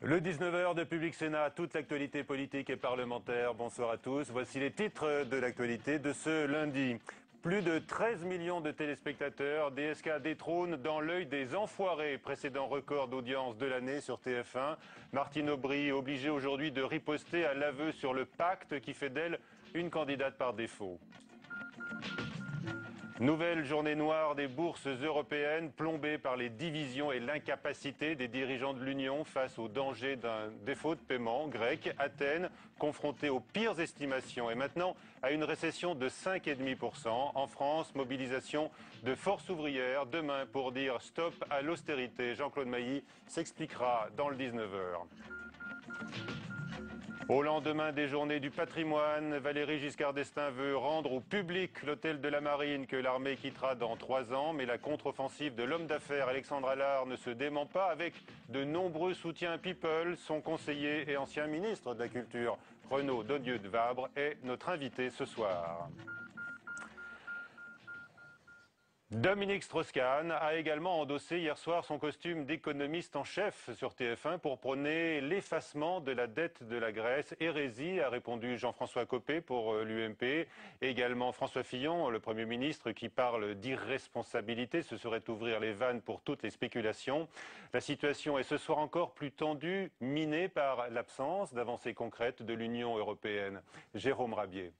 Le 19h de Public Sénat, toute l'actualité politique et parlementaire. Bonsoir à tous. Voici les titres de l'actualité de ce lundi. Plus de 13 millions de téléspectateurs, DSK détrône dans l'œil des enfoirés, précédent record d'audience de l'année sur TF1. Martine Aubry obligée aujourd'hui de riposter à l'aveu sur le pacte qui fait d'elle une candidate par défaut. Nouvelle journée noire des bourses européennes, plombée par les divisions et l'incapacité des dirigeants de l'Union face au danger d'un défaut de paiement grec. Athènes, confrontée aux pires estimations et maintenant à une récession de 5,5%. En France, mobilisation de forces ouvrières demain pour dire stop à l'austérité. Jean-Claude Mailly s'expliquera dans le 19h. Au lendemain des journées du patrimoine, Valéry Giscard d'Estaing veut rendre au public l'hôtel de la Marine que l'armée quittera dans 3 ans. Mais la contre-offensive de l'homme d'affaires Alexandre Allard ne se dément pas avec de nombreux soutiens people. Son conseiller et ancien ministre de la Culture, Renaud Dodieu de Vabre, est notre invité ce soir. Dominique Strauss-Kahn a également endossé hier soir son costume d'économiste en chef sur TF1 pour prôner l'effacement de la dette de la Grèce. Hérésie, a répondu Jean-François Copé pour l'UMP. Également François Fillon, le Premier ministre, qui parle d'irresponsabilité. Ce serait ouvrir les vannes pour toutes les spéculations. La situation est ce soir encore plus tendue, minée par l'absence d'avancées concrètes de l'Union européenne. Jérôme Rabier.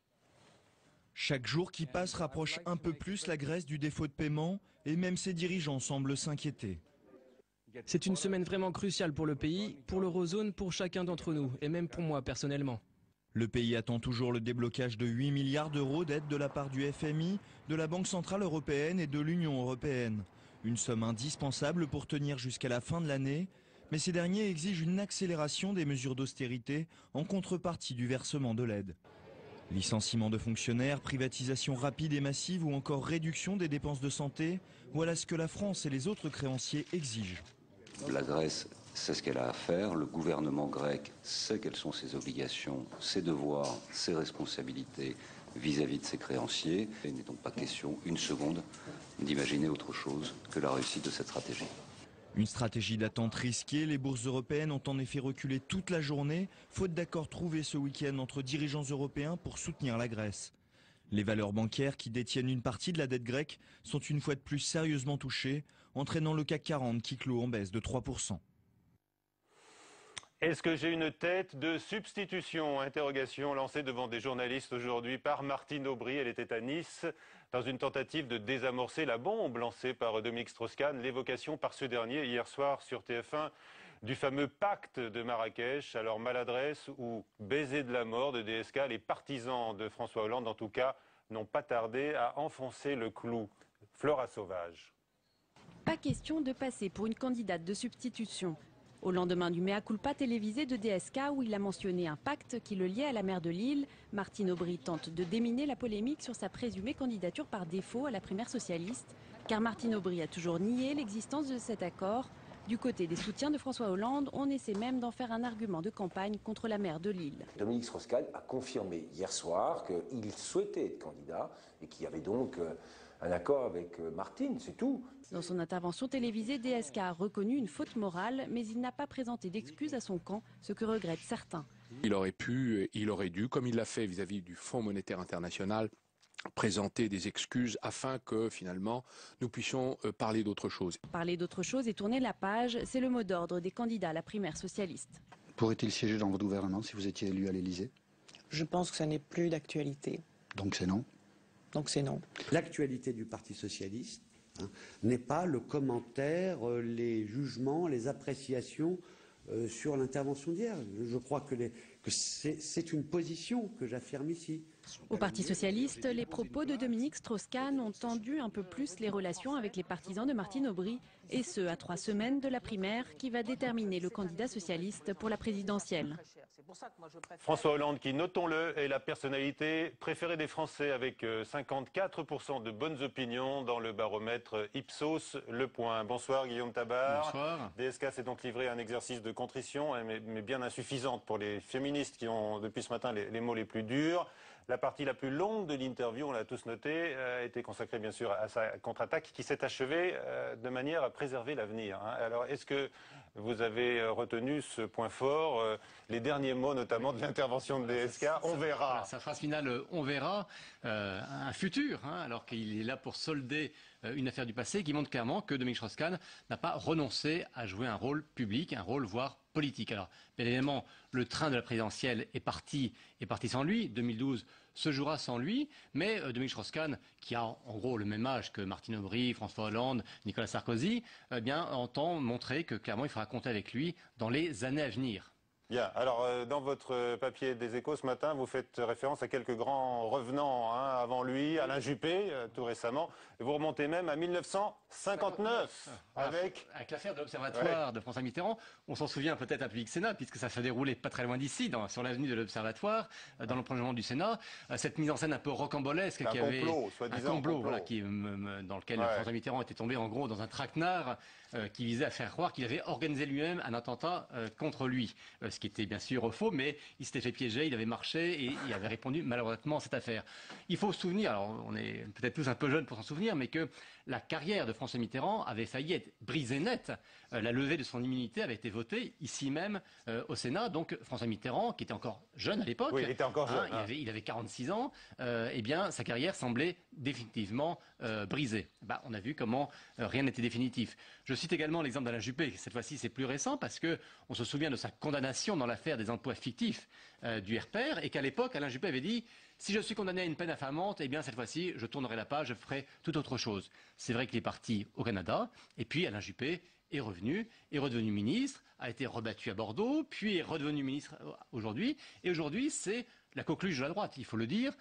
Chaque jour qui passe rapproche un peu plus la Grèce du défaut de paiement et même ses dirigeants semblent s'inquiéter. C'est une semaine vraiment cruciale pour le pays, pour l'eurozone, pour chacun d'entre nous et même pour moi personnellement. Le pays attend toujours le déblocage de 8 milliards d'euros d'aide de la part du FMI, de la Banque Centrale Européenne et de l'Union Européenne. Une somme indispensable pour tenir jusqu'à la fin de l'année, mais ces derniers exigent une accélération des mesures d'austérité en contrepartie du versement de l'aide. Licenciement de fonctionnaires, privatisation rapide et massive ou encore réduction des dépenses de santé, voilà ce que la France et les autres créanciers exigent. La Grèce sait ce qu'elle a à faire, le gouvernement grec sait quelles sont ses obligations, ses devoirs, ses responsabilités vis-à-vis de ses créanciers. Il n'est donc pas question, une seconde, d'imaginer autre chose que la réussite de cette stratégie. Une stratégie d'attente risquée, les bourses européennes ont en effet reculé toute la journée, faute d'accord trouvé ce week-end entre dirigeants européens pour soutenir la Grèce. Les valeurs bancaires qui détiennent une partie de la dette grecque sont une fois de plus sérieusement touchées, entraînant le CAC 40 qui clôt en baisse de 3%. Est-ce que j'ai une tête de substitution? Interrogation lancée devant des journalistes aujourd'hui par Martine Aubry. Elle était à Nice dans une tentative de désamorcer la bombe lancée par Dominique Strauss-Kahn. L'évocation par ce dernier hier soir sur TF1 du fameux pacte de Marrakech. Alors maladresse ou baiser de la mort de DSK, les partisans de François Hollande en tout cas n'ont pas tardé à enfoncer le clou. Flora Sauvage. Pas question de passer pour une candidate de substitution. Au lendemain du mea culpa télévisé de DSK où il a mentionné un pacte qui le liait à la maire de Lille, Martine Aubry tente de déminer la polémique sur sa présumée candidature par défaut à la primaire socialiste. Car Martine Aubry a toujours nié l'existence de cet accord. Du côté des soutiens de François Hollande, on essaie même d'en faire un argument de campagne contre la maire de Lille. Dominique Strauss-Kahn a confirmé hier soir qu'il souhaitait être candidat et qu'il y avait donc un accord avec Martine, c'est tout. Dans son intervention télévisée, DSK a reconnu une faute morale, mais il n'a pas présenté d'excuses à son camp, ce que regrettent certains. Il aurait pu, il aurait dû, comme il l'a fait vis-à-vis du Fonds monétaire international, présenter des excuses afin que finalement nous puissions parler d'autre chose. Parler d'autre chose et tourner la page, c'est le mot d'ordre des candidats à la primaire socialiste. Pourrait-il siéger dans votre gouvernement si vous étiez élu à l'Élysée? Je pense que ça n'est plus d'actualité. Donc c'est non? Donc c'est non. L'actualité du Parti socialiste n'est pas le commentaire, les jugements, les appréciations sur l'intervention d'hier. Je crois que c'est une position que j'affirme ici. Au Parti socialiste, les propos de Dominique Strauss-Kahn ont tendu un peu plus les relations avec les partisans de Martine Aubry, et ce à 3 semaines de la primaire qui va déterminer le candidat socialiste pour la présidentielle. François Hollande qui, notons-le, est la personnalité préférée des Français avec 54% de bonnes opinions dans le baromètre Ipsos Le Point. Bonsoir Guillaume Tabar. Bonsoir. DSK s'est donc livré à un exercice de contrition, mais bien insuffisante pour les féministes qui ont depuis ce matin les mots les plus durs. La partie la plus longue de l'interview, on l'a tous noté, a été consacrée bien sûr à sa contre-attaque qui s'est achevée de manière à préserver l'avenir. Alors est-ce que vous avez retenu ce point fort, les derniers mots notamment de l'intervention de DSK, on verra. Voilà, sa phrase finale, on verra, un futur, alors qu'il est là pour solder une affaire du passé qui montre clairement que Dominique Strauss-Kahn n'a pas renoncé à jouer un rôle public, un rôle voire politique. Alors, bien évidemment, le train de la présidentielle est parti sans lui. 2012 se jouera sans lui, mais Dominique Strauss-Kahn, qui a en gros le même âge que Martine Aubry, François Hollande, Nicolas Sarkozy, entend montrer que clairement il faudra compter avec lui dans les années à venir. Bien. Alors, dans votre papier des Échos ce matin, vous faites référence à quelques grands revenants avant lui, Alain Juppé, tout récemment. Vous remontez même à 1959 avec l'affaire de l'Observatoire de François Mitterrand. On s'en souvient peut-être à Public Sénat, puisque ça s'est déroulé pas très loin d'ici, sur l'avenue de l'Observatoire, dans le prolongement du Sénat. Cette mise en scène un peu rocambolesque, un complot, voilà, dans lequel François Mitterrand était tombé en gros dans un traquenard qui visait à faire croire qu'il avait organisé lui-même un attentat contre lui. Ce qui était bien sûr faux, mais il s'était fait piéger, il avait marché et il avait répondu malheureusement à cette affaire. Il faut se souvenir, alors on est peut-être tous un peu jeunes pour s'en souvenir, mais que la carrière de François Mitterrand avait failli être brisée net. La levée de son immunité avait été votée ici même au Sénat. Donc François Mitterrand, qui était encore jeune à l'époque, il était encore jeune, il avait 46 ans, eh bien sa carrière semblait définitivement brisée. On a vu comment rien n'était définitif. Je cite également l'exemple d'Alain Juppé. Cette fois-ci, c'est plus récent parce que on se souvient de sa condamnation dans l'affaire des emplois fictifs du RPR et qu'à l'époque, Alain Juppé avait dit si je suis condamné à une peine infamante, eh bien cette fois-ci, je tournerai la page, je ferai toute autre chose. C'est vrai qu'il est parti au Canada et puis Alain Juppé est redevenu ministre, a été rebattu à Bordeaux, puis est redevenu ministre aujourd'hui. Et aujourd'hui, c'est la coqueluche de la droite, il faut le dire,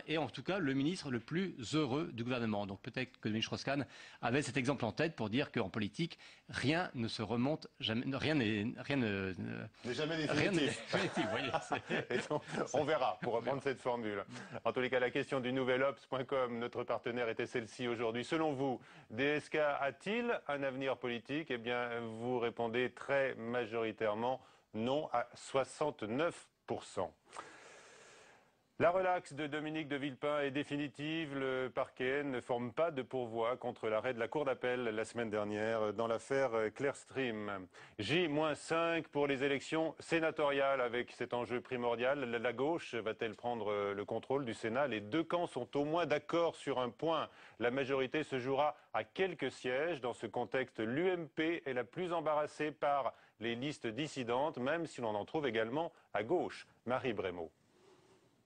et en tout cas le ministre le plus heureux du gouvernement. Donc peut-être que Dominique Strauss-Kahn avait cet exemple en tête pour dire qu'en politique, rien ne se remonte, rien n'est jamais définitif. Donc, on verra, pour reprendre cette formule. En tous les cas, la question du nouvelobs.com, notre partenaire, était celle-ci aujourd'hui. Selon vous, DSK a-t-il un avenir politique? Eh bien, vous répondez très majoritairement non à 69%. La relaxe de Dominique de Villepin est définitive. Le parquet ne forme pas de pourvoi contre l'arrêt de la Cour d'appel la semaine dernière dans l'affaire Clearstream. J-5 pour les élections sénatoriales avec cet enjeu primordial. La gauche va-t-elle prendre le contrôle du Sénat? Les deux camps sont au moins d'accord sur un point. La majorité se jouera à quelques sièges. Dans ce contexte, l'UMP est la plus embarrassée par les listes dissidentes, même si l'on en trouve également à gauche. Marie Brémaud.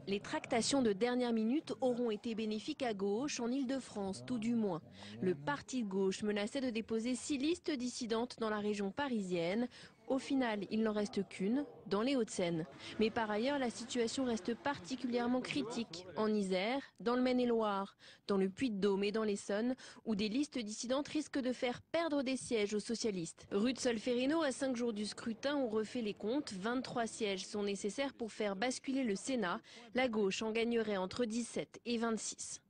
Les tractations de dernière minute auront été bénéfiques à gauche, en Ile-de-France tout du moins. Le parti de gauche menaçait de déposer 6 listes dissidentes dans la région parisienne. Au final, il n'en reste qu'une, dans les Hauts-de-Seine. Mais par ailleurs, la situation reste particulièrement critique en Isère, dans le Maine-et-Loire, dans le Puy-de-Dôme et dans l'Essonne, où des listes dissidentes risquent de faire perdre des sièges aux socialistes. Rue de Solferino, à 5 jours du scrutin, on refait les comptes. 23 sièges sont nécessaires pour faire basculer le Sénat. La gauche en gagnerait entre 17 et 26.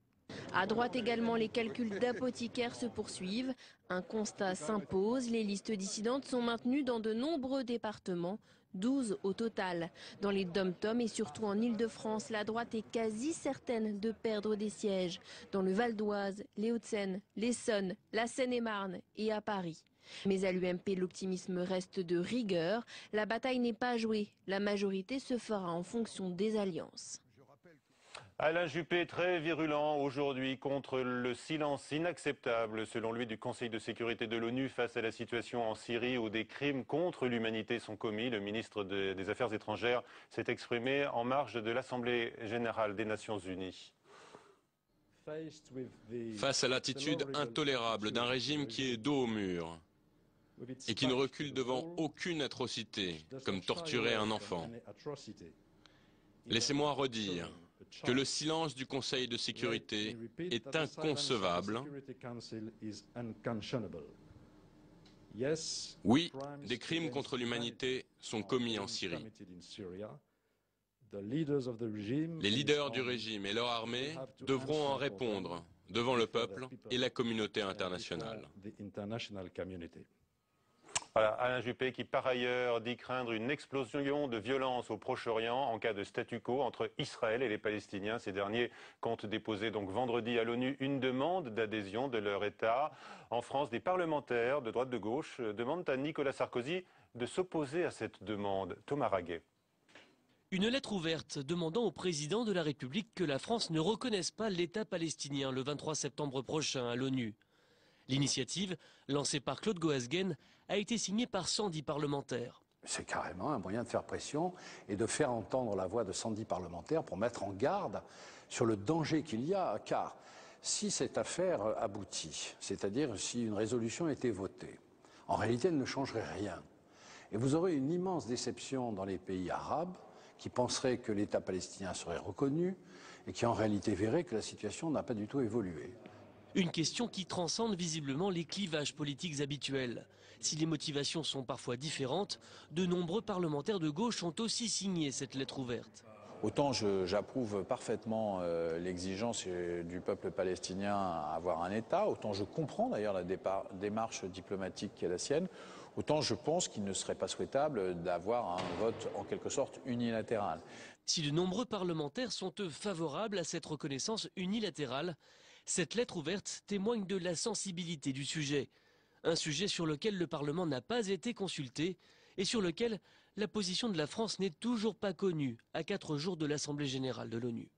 À droite également, les calculs d'apothicaires se poursuivent. Un constat s'impose, les listes dissidentes sont maintenues dans de nombreux départements, 12 au total. Dans les dom-toms et surtout en Ile-de-France, la droite est quasi certaine de perdre des sièges. Dans le Val d'Oise, les Hauts-de-Seine, l'Essonne, la Seine-et-Marne et à Paris. Mais à l'UMP, l'optimisme reste de rigueur. La bataille n'est pas jouée. La majorité se fera en fonction des alliances. Alain Juppé, très virulent aujourd'hui contre le silence inacceptable, selon lui, du Conseil de sécurité de l'ONU face à la situation en Syrie où des crimes contre l'humanité sont commis. Le ministre des Affaires étrangères s'est exprimé en marge de l'Assemblée générale des Nations unies. Face à l'attitude intolérable d'un régime qui est dos au mur et qui ne recule devant aucune atrocité, comme torturer un enfant, laissez-moi redire que le silence du Conseil de sécurité est inconcevable. Oui, des crimes contre l'humanité sont commis en Syrie. Les leaders du régime et leur armée devront en répondre devant le peuple et la communauté internationale. Voilà, Alain Juppé qui par ailleurs dit craindre une explosion de violence au Proche-Orient en cas de statu quo entre Israël et les Palestiniens. Ces derniers comptent déposer donc vendredi à l'ONU une demande d'adhésion de leur État. En France, des parlementaires de droite de gauche demandent à Nicolas Sarkozy de s'opposer à cette demande. Thomas Raguet. Une lettre ouverte demandant au président de la République que la France ne reconnaisse pas l'État palestinien le 23 septembre prochain à l'ONU. L'initiative, lancée par Claude Goasguen, a été signée par 110 parlementaires. C'est carrément un moyen de faire pression et de faire entendre la voix de 110 parlementaires pour mettre en garde sur le danger qu'il y a, car si cette affaire aboutit, c'est-à-dire si une résolution était votée, en réalité elle ne changerait rien. Et vous aurez une immense déception dans les pays arabes qui penseraient que l'État palestinien serait reconnu et qui en réalité verraient que la situation n'a pas du tout évolué. Une question qui transcende visiblement les clivages politiques habituels. Si les motivations sont parfois différentes, de nombreux parlementaires de gauche ont aussi signé cette lettre ouverte. Autant j'approuve parfaitement l'exigence du peuple palestinien à avoir un État, autant je comprends d'ailleurs la démarche diplomatique qui est la sienne, autant je pense qu'il ne serait pas souhaitable d'avoir un vote en quelque sorte unilatéral. Si de nombreux parlementaires sont eux favorables à cette reconnaissance unilatérale, cette lettre ouverte témoigne de la sensibilité du sujet. Un sujet sur lequel le Parlement n'a pas été consulté et sur lequel la position de la France n'est toujours pas connue à 4 jours de l'Assemblée générale de l'ONU.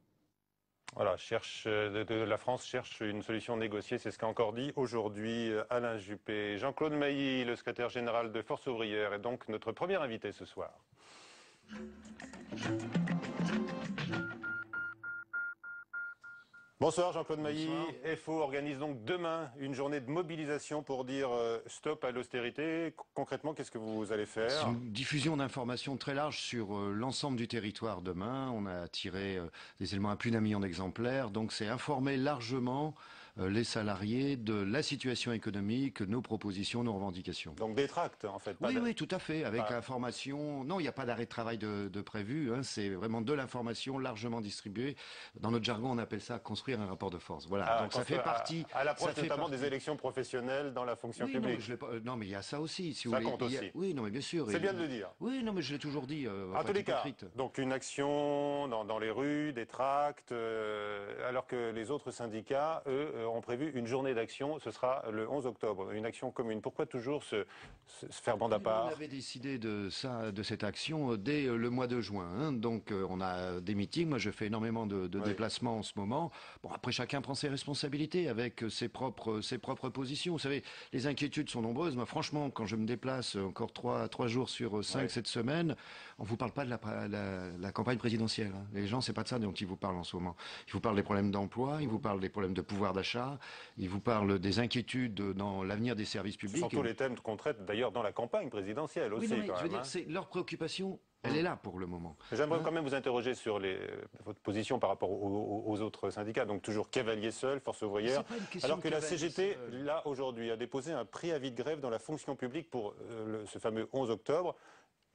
Voilà, la France cherche une solution négociée, c'est ce qu'a encore dit aujourd'hui Alain Juppé. Jean-Claude Mailly, le secrétaire général de Force ouvrière, est donc notre premier invité ce soir. Bonsoir Jean-Claude Mailly. FO organise donc demain une journée de mobilisation pour dire stop à l'austérité. Concrètement, qu'est-ce que vous allez faire? C'est une diffusion d'informations très large sur l'ensemble du territoire demain. On a tiré des éléments à plus d'un million d'exemplaires. Donc c'est informer largement les salariés de la situation économique, nos propositions, nos revendications. Donc des tracts en fait. Oui, tout à fait, avec information. Non, il n'y a pas d'arrêt de travail de prévu. Hein. C'est vraiment de l'information largement distribuée. Dans notre jargon, on appelle ça construire un rapport de force. Voilà. Donc ça fait partie. À l'approche notamment des élections professionnelles dans la fonction publique. Non, mais il y a ça aussi. Si ça vous compte aussi. Oui, non, mais bien sûr. C'est bien de le dire. Oui, non, mais je l'ai toujours dit. En tous les cas, donc une action dans les rues, des tracts, alors que les autres syndicats, eux, ont prévu une journée d'action. Ce sera le 11 octobre, une action commune. Pourquoi toujours se faire bande à part? On avait décidé de cette action dès le mois de juin. Hein. Donc on a des meetings. Moi, je fais énormément de déplacements en ce moment. Bon, après, chacun prend ses responsabilités avec ses propres positions. Vous savez, les inquiétudes sont nombreuses. Moi, franchement, quand je me déplace encore 3 jours sur 5 cette semaine, on vous parle pas de la campagne présidentielle. Hein. Les gens, c'est pas de ça dont ils vous parlent en ce moment. Ils vous parlent des problèmes d'emploi, ils vous parlent des problèmes de pouvoir d'achat, ils vous parlent des inquiétudes dans l'avenir des services publics. Ce sont tous les thèmes qu'on traite d'ailleurs dans la campagne présidentielle aussi. Oui, non, mais je veux dire, c'est leur préoccupation. Elle est là pour le moment. J'aimerais quand même vous interroger sur votre position par rapport aux autres syndicats. Donc toujours cavalier seul, Force ouvrière. Alors que la CGT, là aujourd'hui, a déposé un préavis de grève dans la fonction publique pour ce fameux 11 octobre.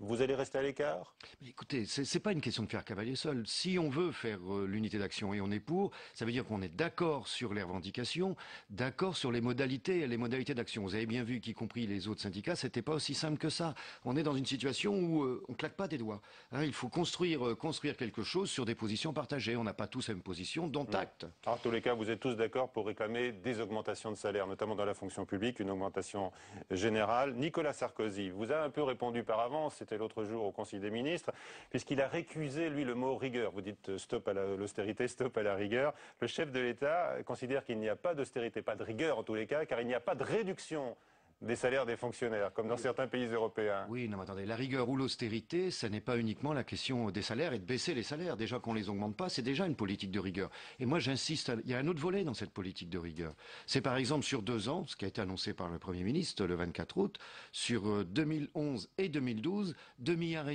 Vous allez rester à l'écart? Écoutez, c'est pas une question de faire cavalier seul. Si on veut faire l'unité d'action et on est pour, ça veut dire qu'on est d'accord sur les revendications, d'accord sur les modalités d'action. Vous avez bien vu qu'y compris les autres syndicats, c'était pas aussi simple que ça. On est dans une situation où on claque pas des doigts. Hein, il faut construire quelque chose sur des positions partagées. On n'a pas tous la même position, dont acte. En tous les cas, vous êtes tous d'accord pour réclamer des augmentations de salaire, notamment dans la fonction publique, une augmentation générale. Nicolas Sarkozy vous a un peu répondu par avance. C'était l'autre jour au Conseil des ministres, puisqu'il a récusé, lui, le mot rigueur. Vous dites stop à l'austérité, stop à la rigueur. Le chef de l'État considère qu'il n'y a pas d'austérité, pas de rigueur en tous les cas, car il n'y a pas de réduction des salaires des fonctionnaires, comme dans certains pays européens. Oui, non, mais attendez, la rigueur ou l'austérité, ça n'est pas uniquement la question des salaires et de baisser les salaires. Déjà qu'on les augmente pas, c'est déjà une politique de rigueur. Et moi, j'insiste, il y a un autre volet dans cette politique de rigueur. C'est par exemple sur 2 ans, ce qui a été annoncé par le Premier ministre le 24 août, sur 2011 et 2012, 2,5 milliards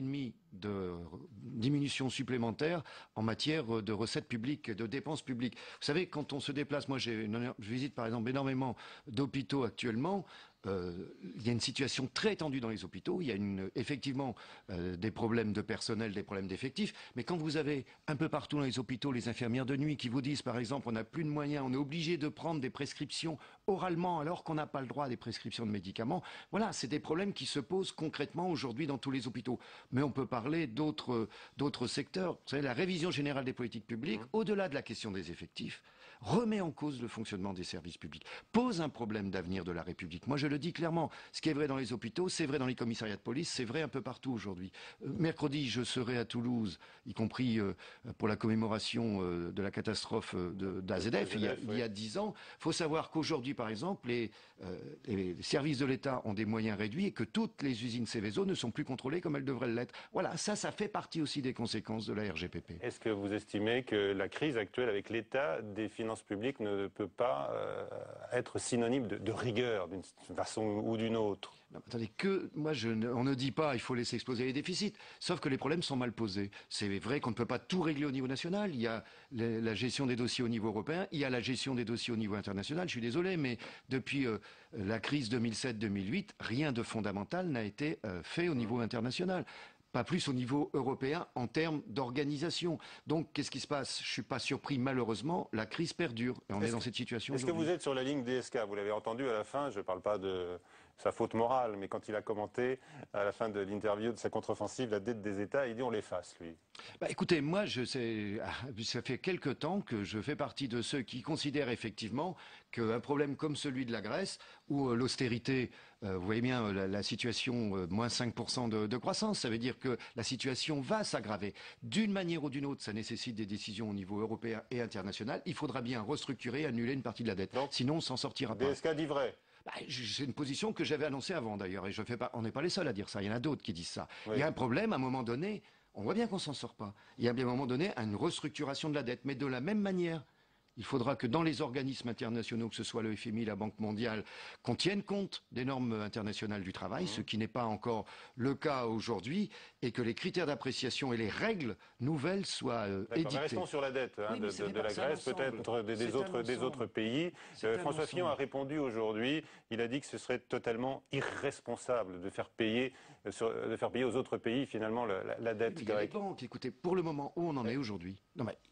de diminution supplémentaire en matière de recettes publiques, de dépenses publiques. Vous savez, quand on se déplace, moi je visite par exemple énormément d'hôpitaux actuellement, il y a une situation très tendue dans les hôpitaux. Il y a effectivement des problèmes de personnel, des problèmes d'effectifs. Mais quand vous avez un peu partout dans les hôpitaux les infirmières de nuit qui vous disent, par exemple, on n'a plus de moyens, on est obligé de prendre des prescriptions oralement alors qu'on n'a pas le droit à des prescriptions de médicaments. Voilà, c'est des problèmes qui se posent concrètement aujourd'hui dans tous les hôpitaux. Mais on peut parler d'autres secteurs. Vous savez, la révision générale des politiques publiques, au-delà de la question des effectifs, remet en cause le fonctionnement des services publics, pose un problème d'avenir de la République. Moi, je le dis clairement, ce qui est vrai dans les hôpitaux, c'est vrai dans les commissariats de police, c'est vrai un peu partout aujourd'hui. Mercredi, je serai à Toulouse, y compris pour la commémoration de la catastrophe d'AZF, il y a 10 ans. Il faut savoir qu'aujourd'hui, par exemple, les services de l'État ont des moyens réduits et que toutes les usines Seveso ne sont plus contrôlées comme elles devraient l'être. Voilà, ça fait partie aussi des conséquences de la RGPP. Est-ce que vous estimez que la crise actuelle avec l'état des finances publiques ne peut pas être synonyme de rigueur d'une façon ou d'une autre? Non, attendez, on ne dit pas il faut laisser exploser les déficits, sauf que les problèmes sont mal posés. C'est vrai qu'on ne peut pas tout régler au niveau national. Il y a la gestion des dossiers au niveau européen, il y a la gestion des dossiers au niveau international. Je suis désolé, mais depuis la crise 2007-2008, rien de fondamental n'a été fait au niveau international. Pas plus au niveau européen en termes d'organisation. Donc, qu'est-ce qui se passe? Je ne suis pas surpris, malheureusement, la crise perdure. Et on est dans cette situation aujourd'hui. Est-ce que vous êtes sur la ligne DSK? Vous l'avez entendu à la fin, je ne parle pas de sa faute morale, mais quand il a commenté à la fin de l'interview de sa contre-offensive la dette des États, il dit on l'efface, lui. Écoutez, moi, ça fait quelque temps que je fais partie de ceux qui considèrent effectivement qu'un problème comme celui de la Grèce, où l'austérité, vous voyez bien la situation, moins 5% de croissance, ça veut dire que la situation va s'aggraver. D'une manière ou d'une autre, ça nécessite des décisions au niveau européen et international. Il faudra bien restructurer, annuler une partie de la dette. Donc, sinon, on s'en sortira pas. DSK dit vrai. C'est une position que j'avais annoncée avant d'ailleurs, et on n'est pas les seuls à dire ça, il y en a d'autres qui disent ça. Oui. Il y a un problème, à un moment donné, on voit bien qu'on s'en sort pas. Il y a bien à un moment donné une restructuration de la dette, mais de la même manière. Il faudra que dans les organismes internationaux, que ce soit le FMI, la Banque mondiale, qu'on tienne compte des normes internationales du travail, ce qui n'est pas encore le cas aujourd'hui, et que les critères d'appréciation et les règles nouvelles soient édictées. Restons sur la dette de la Grèce, peut-être des autres pays. François Fillon a répondu aujourd'hui, il a dit que ce serait totalement irresponsable de faire payer aux autres pays finalement la dette grecque. Écoutez, pour le moment, où on en est aujourd'hui,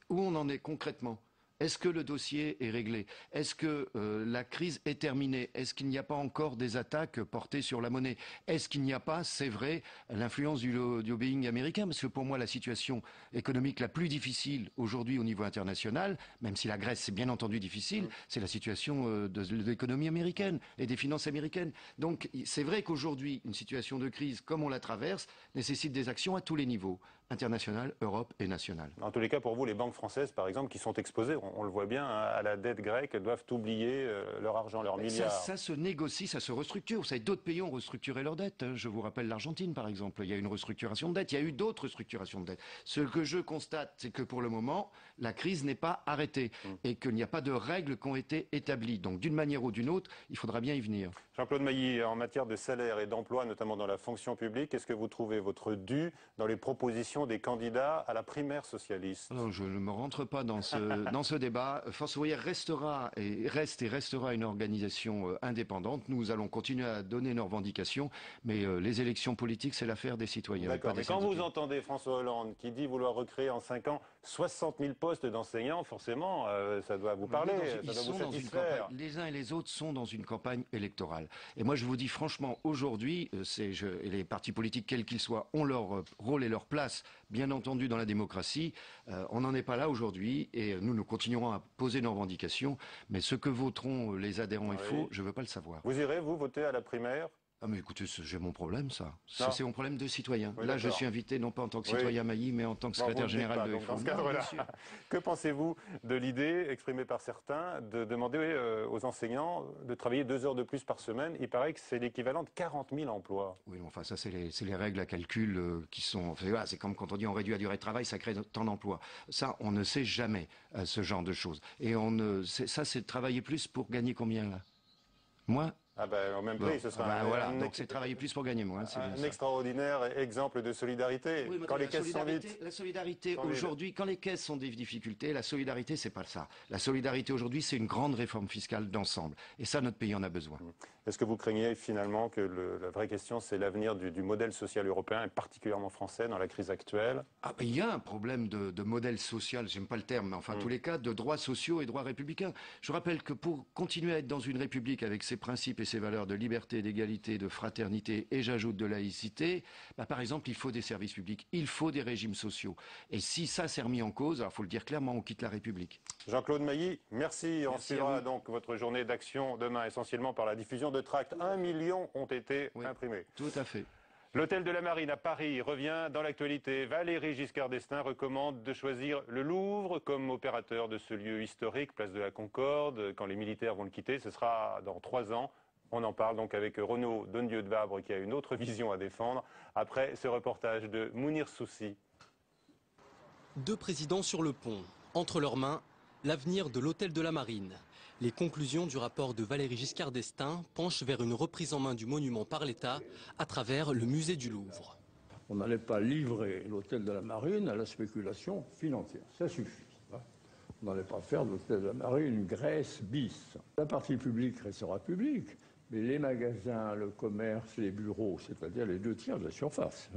où on en est concrètement, est-ce que le dossier est réglé? Est-ce que la crise est terminée? Est-ce qu'il n'y a pas encore des attaques portées sur la monnaie? Est-ce qu'il n'y a pas, c'est vrai, l'influence du lobbying américain? Parce que pour moi, la situation économique la plus difficile aujourd'hui au niveau international, même si la Grèce c'est bien entendu difficile, c'est la situation de l'économie américaine et des finances américaines. Donc c'est vrai qu'aujourd'hui, une situation de crise comme on la traverse nécessite des actions à tous les niveaux. International, Europe et national. En tous les cas, pour vous, les banques françaises, par exemple, qui sont exposées, on le voit bien, à la dette grecque, doivent oublier leur argent, leurs milliards. Ça se négocie, ça se restructure. Vous savez, d'autres pays ont restructuré leurs dettes. Je vous rappelle l'Argentine, par exemple. Il y a une restructuration de dette. Il y a eu d'autres restructurations de dette. Ce que je constate, c'est que pour le moment, la crise n'est pas arrêtée et qu'il n'y a pas de règles qui ont été établies. Donc, d'une manière ou d'une autre, il faudra bien y venir. Jean-Claude Mailly, en matière de salaire et d'emploi, notamment dans la fonction publique, est-ce que vous trouvez votre dû dans les propositions des candidats à la primaire socialiste? Non, je ne me rentre pas dans ce débat. Force ouvrière restera une organisation indépendante. Nous allons continuer à donner nos revendications, mais les élections politiques, c'est l'affaire des citoyens. D'accord, mais quand vous entendez François Hollande qui dit vouloir recréer en 5 ans 60 000 postes d'enseignants, forcément, ça doit vous parler, ça doit vous satisfaire. Les uns et les autres sont dans une campagne électorale. Et moi, je vous dis franchement, aujourd'hui, les partis politiques, quels qu'ils soient, ont leur rôle et leur place, bien entendu, dans la démocratie. On n'en est pas là aujourd'hui et nous continuerons à poser nos revendications. Mais ce que voteront les adhérents FO, je ne veux pas le savoir. Vous irez, vous, voter à la primaire? Ah mais écoutez, j'ai mon problème, ça. C'est mon problème de citoyen. Oui, là, je suis invité non pas en tant que citoyen Mailly, mais en tant que secrétaire général de FO. Dans ce cadre-là, que pensez-vous de l'idée exprimée par certains de demander aux enseignants de travailler 2 heures de plus par semaine? Il paraît que c'est l'équivalent de 40 000 emplois. Oui, enfin ça, c'est les règles à calcul qui sont... Enfin, voilà, c'est comme quand on dit on réduit la durée de travail, ça crée tant d'emplois. Ça, on ne sait jamais ce genre de choses. Et ça, c'est de travailler plus pour gagner combien, là? Moins Ah ben, au même prix, ce sera voilà, donc c'est travailler plus pour gagner moins. Un extraordinaire exemple de solidarité. Oui, quand les caisses sont vides. La solidarité aujourd'hui, quand les caisses sont des difficultés, la solidarité, c'est pas ça. La solidarité aujourd'hui, c'est une grande réforme fiscale d'ensemble. Et ça, notre pays en a besoin. Est-ce que vous craignez finalement que la vraie question, c'est l'avenir du modèle social européen, et particulièrement français, dans la crise actuelle? Ah, il y a un problème de modèle social, j'aime pas le terme, mais enfin, en tous les cas, de droits sociaux et droits républicains. Je rappelle que pour continuer à être dans une république avec ses principes et ses valeurs de liberté, d'égalité, de fraternité et j'ajoute de laïcité, par exemple, il faut des services publics, il faut des régimes sociaux. Et si ça s'est remis en cause, alors il faut le dire clairement, on quitte la République. Jean-Claude Mailly, merci. On suivra donc votre journée d'action demain, essentiellement par la diffusion de tracts. 1 million ont été imprimés. Tout à fait. L'hôtel de la Marine à Paris revient dans l'actualité. Valéry Giscard d'Estaing recommande de choisir le Louvre comme opérateur de ce lieu historique, place de la Concorde. Quand les militaires vont le quitter, ce sera dans 3 ans. On en parle donc avec Renaud Dondieu de Vabre qui a une autre vision à défendre. Après ce reportage de Mounir Soussi. 2 présidents sur le pont. Entre leurs mains, l'avenir de l'hôtel de la Marine. Les conclusions du rapport de Valéry Giscard d'Estaing penchent vers une reprise en main du monument par l'État à travers le musée du Louvre. On n'allait pas livrer l'hôtel de la Marine à la spéculation financière, ça suffit. On n'allait pas faire de l'hôtel de la Marine une Grèce bis. La partie publique restera publique, mais les magasins, le commerce, les bureaux, c'est-à-dire les 2 tiers de la surface,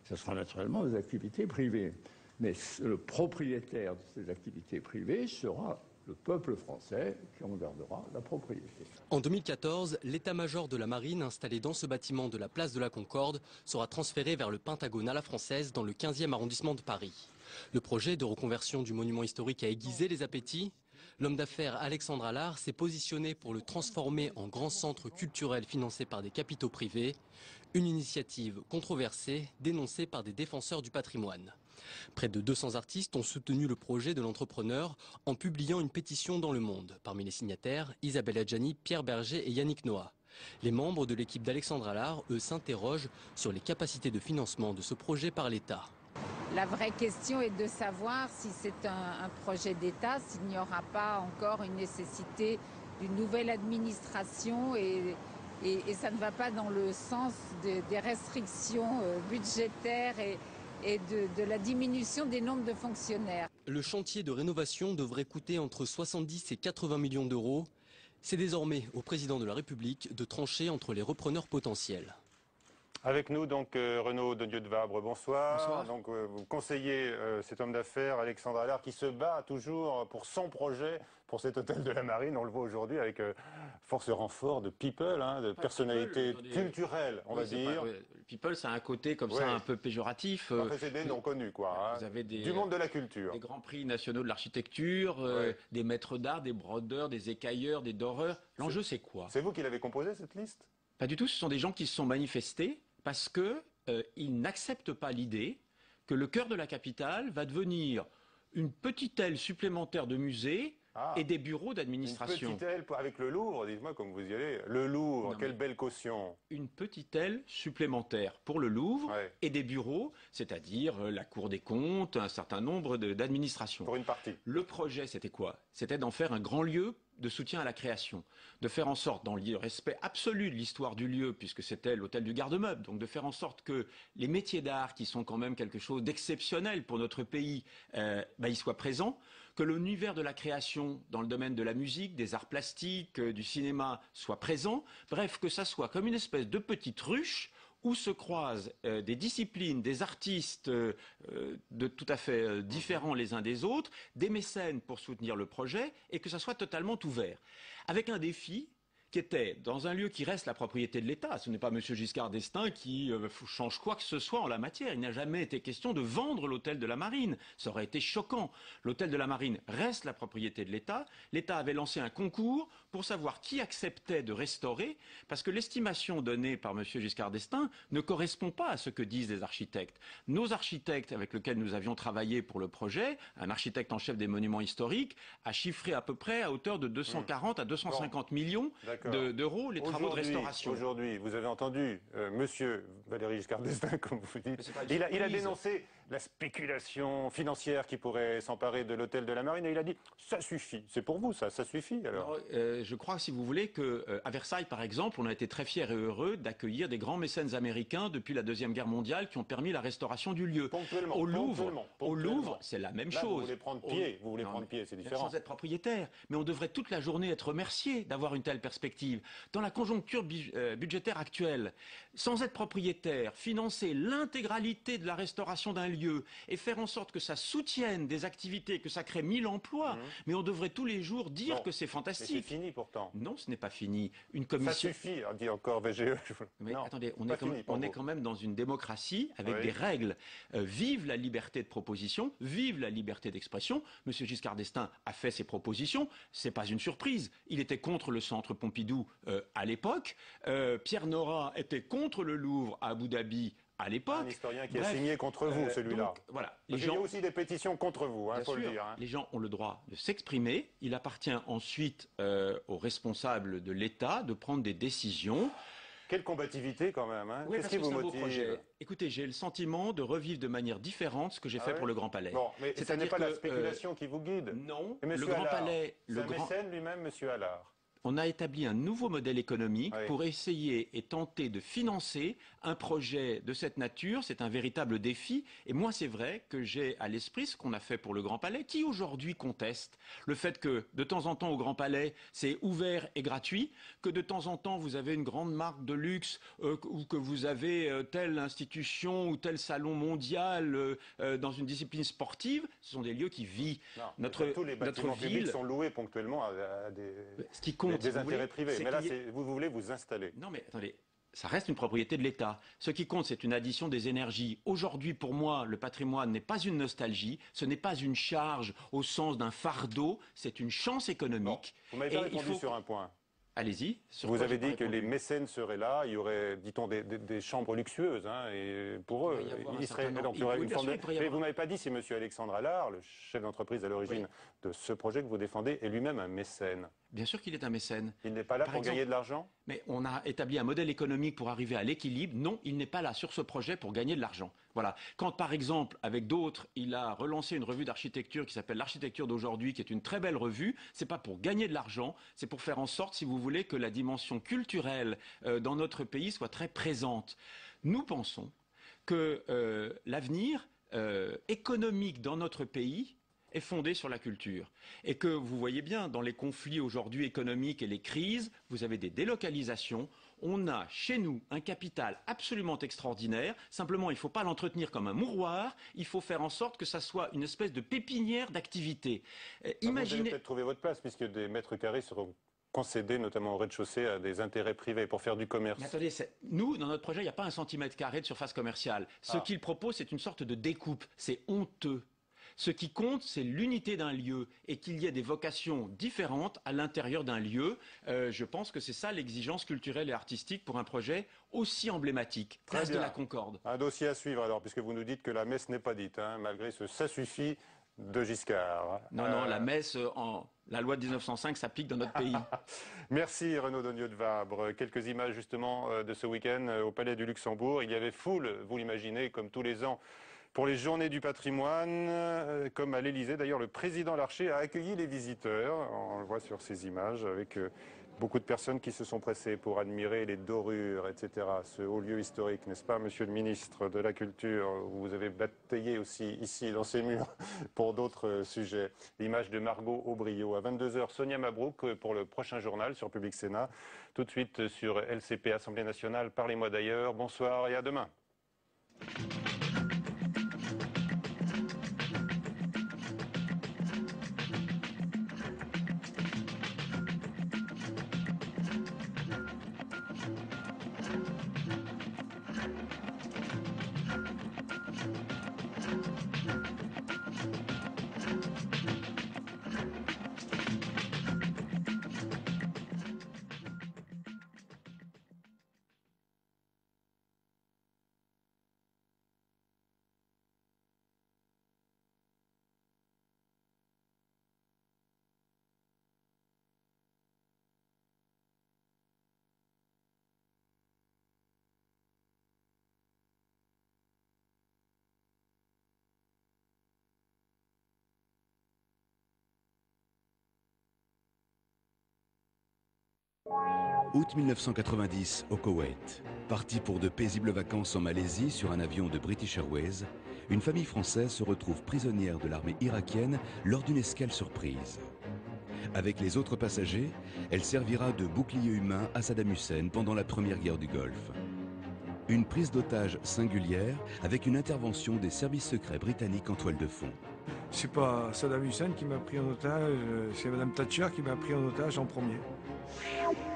ça sera naturellement des activités privées. Mais le propriétaire de ces activités privées sera le peuple français qui en gardera la propriété. En 2014, l'état-major de la Marine installé dans ce bâtiment de la place de la Concorde sera transféré vers le Pentagone à la française dans le 15e arrondissement de Paris. Le projet de reconversion du monument historique a aiguisé les appétits. L'homme d'affaires Alexandre Allard s'est positionné pour le transformer en grand centre culturel financé par des capitaux privés. Une initiative controversée, dénoncée par des défenseurs du patrimoine. Près de 200 artistes ont soutenu le projet de l'entrepreneur en publiant une pétition dans Le Monde. Parmi les signataires, Isabelle Adjani, Pierre Berger et Yannick Noah. Les membres de l'équipe d'Alexandre Allard, eux, s'interrogent sur les capacités de financement de ce projet par l'État. La vraie question est de savoir si c'est un projet d'État, s'il n'y aura pas encore une nécessité d'une nouvelle administration et ça ne va pas dans le sens des restrictions budgétaires et de la diminution des nombres de fonctionnaires. Le chantier de rénovation devrait coûter entre 70 et 80 millions d'euros. C'est désormais au président de la République de trancher entre les repreneurs potentiels. Avec nous, donc, Renaud Dondieu de Vabre, bonsoir. Bonsoir. Donc, vous conseillez cet homme d'affaires, Alexandre Allard, qui se bat toujours pour son projet, pour cet hôtel de la Marine. On le voit aujourd'hui avec force renfort de people, de personnalités culturelles, on va dire. People, ça a un côté comme ça un peu péjoratif. C'est des noms connus, quoi. Vous avez du monde de la culture. Des grands prix nationaux de l'architecture, des maîtres d'art, des brodeurs, des écailleurs, des doreurs. L'enjeu, c'est quoi? C'est vous qui l'avez composé, cette liste? Pas du tout, ce sont des gens qui se sont manifestés parce qu'ils n'acceptent pas l'idée que le cœur de la capitale va devenir une petite aile supplémentaire de musée et des bureaux d'administration. Une petite aile avec le Louvre, dites-moi comme vous y allez. Le Louvre, quelle belle caution. Une petite aile supplémentaire pour le Louvre et des bureaux, c'est-à-dire la Cour des comptes, un certain nombre d'administrations. Pour une partie. Le projet, c'était quoi? C'était d'en faire un grand lieu de soutien à la création, de faire en sorte, dans le respect absolu de l'histoire du lieu, puisque c'était l'hôtel du garde-meuble, donc de faire en sorte que les métiers d'art, qui sont quand même quelque chose d'exceptionnel pour notre pays, y soient présents, que l'univers de la création dans le domaine de la musique, des arts plastiques, du cinéma soit présent, bref, que ça soit comme une espèce de petite ruche où se croisent des disciplines, des artistes de tout à fait différents les uns des autres, des mécènes pour soutenir le projet, et que ça soit totalement ouvert. Avec un défi qui était dans un lieu qui reste la propriété de l'État. Ce n'est pas M. Giscard d'Estaing qui change quoi que ce soit en la matière. Il n'a jamais été question de vendre l'hôtel de la Marine. Ça aurait été choquant. L'hôtel de la Marine reste la propriété de l'État. L'État avait lancé un concours pour savoir qui acceptait de restaurer, parce que l'estimation donnée par M. Giscard d'Estaing ne correspond pas à ce que disent les architectes. Nos architectes avec lesquels nous avions travaillé pour le projet, un architecte en chef des monuments historiques, a chiffré à peu près à hauteur de 240 à 250 millions d'euros les travaux de restauration. Aujourd'hui, vous avez entendu Monsieur Valéry Giscard d'Estaing, comme vous dites, il a dénoncé la spéculation financière qui pourrait s'emparer de l'hôtel de la Marine et il a dit ça suffit. C'est pour vous ça suffit alors. Je crois, si vous voulez, qu'à Versailles, par exemple, on a été très fiers et heureux d'accueillir des grands mécènes américains depuis la Deuxième Guerre mondiale qui ont permis la restauration du lieu. Ponctuellement. Au Louvre, c'est la même chose. Vous voulez prendre pied, c'est différent. Sans être propriétaire. Mais on devrait toute la journée être remercié d'avoir une telle perspective. Dans la conjoncture budgétaire actuelle, sans être propriétaire, financer l'intégralité de la restauration d'un lieu et faire en sorte que ça soutienne des activités, que ça crée 1000 emplois, mais on devrait tous les jours dire que c'est fantastique. Mais c'est fini pourtant. Non, ce n'est pas fini. Une commission... Ça suffit, dit encore VGE. Mais non, attendez, on est quand même dans une démocratie avec des règles. Vive la liberté de proposition, vive la liberté d'expression. Monsieur Giscard d'Estaing a fait ses propositions, c'est pas une surprise. Il était contre le centre Pompidou à l'époque. Pierre Nora était contre le Louvre à Abu Dhabi à l'époque. Un historien qui a signé contre vous, celui-là. Voilà. Il y a aussi des pétitions contre vous, il faut le dire. Les gens ont le droit de s'exprimer. Il appartient ensuite aux responsables de l'État de prendre des décisions. Quelle combativité quand même, hein. Oui, Qu'est-ce qui vous motive? Écoutez, j'ai le sentiment de revivre de manière différente ce que j'ai fait pour le Grand Palais. Bon, mais ce n'est pas la spéculation qui vous guide. Non, le Grand Palais... C'est un mécène lui-même, Monsieur Allard. On a établi un nouveau modèle économique pour essayer et tenter de financer un projet de cette nature. C'est un véritable défi. Et moi, c'est vrai que j'ai à l'esprit ce qu'on a fait pour le Grand Palais, qui aujourd'hui conteste le fait que de temps en temps au Grand Palais, c'est ouvert et gratuit, que de temps en temps vous avez une grande marque de luxe ou que vous avez telle institution ou tel salon mondial dans une discipline sportive. Ce sont des lieux qui vivent. Tous les bâtiments publics sont loués ponctuellement à des intérêts privés. Mais là, vous voulez vous installer. Non, mais attendez. Ça reste une propriété de l'État. Ce qui compte, c'est une addition des énergies. Aujourd'hui, pour moi, le patrimoine n'est pas une nostalgie, ce n'est pas une charge au sens d'un fardeau, c'est une chance économique. Vous m'avez répondu sur un point. Allez-y. Vous avez dit que les mécènes seraient là, il y aurait, dit-on, des chambres luxueuses, hein, et pour eux, il serait donc il y aurait une forme. Mais vous m'avez pas dit si M. Alexandre Allard, le chef d'entreprise à l'origine de ce projet que vous défendez, est lui-même un mécène. Bien sûr qu'il est un mécène. Il n'est pas là pour gagner de l'argent? Mais on a établi un modèle économique pour arriver à l'équilibre. Non, il n'est pas là sur ce projet pour gagner de l'argent. Voilà. Quand, par exemple, avec d'autres, il a relancé une revue d'architecture qui s'appelle l'Architecture d'aujourd'hui, qui est une très belle revue, c'est pas pour gagner de l'argent, c'est pour faire en sorte, si vous voulez, que la dimension culturelle dans notre pays soit très présente. Nous pensons que l'avenir économique dans notre pays est fondé sur la culture. Et que vous voyez bien, dans les conflits aujourd'hui économiques et les crises, vous avez des délocalisations. On a chez nous un capital absolument extraordinaire. Simplement, il ne faut pas l'entretenir comme un mouroir. Il faut faire en sorte que ça soit une espèce de pépinière d'activité. Imaginez... Vous allez peut-être trouver votre place, puisque des mètres carrés seront concédés, notamment au rez-de-chaussée, à des intérêts privés pour faire du commerce. Mais attendez, nous, dans notre projet, il n'y a pas un centimètre carré de surface commerciale. Ce qu'il propose, c'est une sorte de découpe. C'est honteux. Ce qui compte, c'est l'unité d'un lieu et qu'il y ait des vocations différentes à l'intérieur d'un lieu. Je pense que c'est ça l'exigence culturelle et artistique pour un projet aussi emblématique. Place de la Concorde. Un dossier à suivre alors, puisque vous nous dites que la messe n'est pas dite, hein, malgré ce ça suffit de Giscard. Non, non, la messe, la loi de 1905 s'applique dans notre pays. Merci Renaud Donieux de Vabre. Quelques images justement de ce week-end au Palais du Luxembourg. Il y avait foule, vous l'imaginez, comme tous les ans, pour les journées du patrimoine, comme à l'Élysée. D'ailleurs, le président Larcher a accueilli les visiteurs. On le voit sur ces images, avec beaucoup de personnes qui se sont pressées pour admirer les dorures, etc. Ce haut lieu historique, n'est-ce pas, monsieur le ministre de la Culture? Vous avez bataillé aussi ici, dans ces murs, pour d'autres sujets. L'image de Margot Aubriot. À 22 h, Sonia Mabrouk pour le prochain journal sur Public Sénat. Tout de suite sur LCP, Assemblée nationale. Parlez-moi d'ailleurs. Bonsoir et à demain. Août 1990, au Koweït. Parti pour de paisibles vacances en Malaisie sur un avion de British Airways, une famille française se retrouve prisonnière de l'armée irakienne lors d'une escale surprise. Avec les autres passagers, elle servira de bouclier humain à Saddam Hussein pendant la première guerre du Golfe. Une prise d'otage singulière avec une intervention des services secrets britanniques en toile de fond. C'est pas Saddam Hussein qui m'a pris en otage, c'est Madame Thatcher qui m'a pris en otage en premier.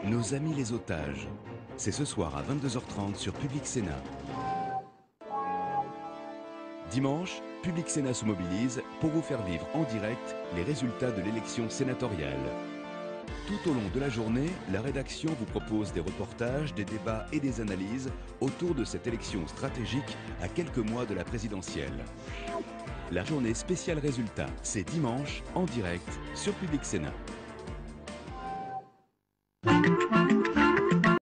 Nos amis les otages. C'est ce soir à 22h30 sur Public Sénat. Dimanche, Public Sénat se mobilise pour vous faire vivre en direct les résultats de l'élection sénatoriale. Tout au long de la journée, la rédaction vous propose des reportages, des débats et des analyses autour de cette élection stratégique à quelques mois de la présidentielle. La journée spéciale résultats, c'est dimanche en direct sur Public Sénat.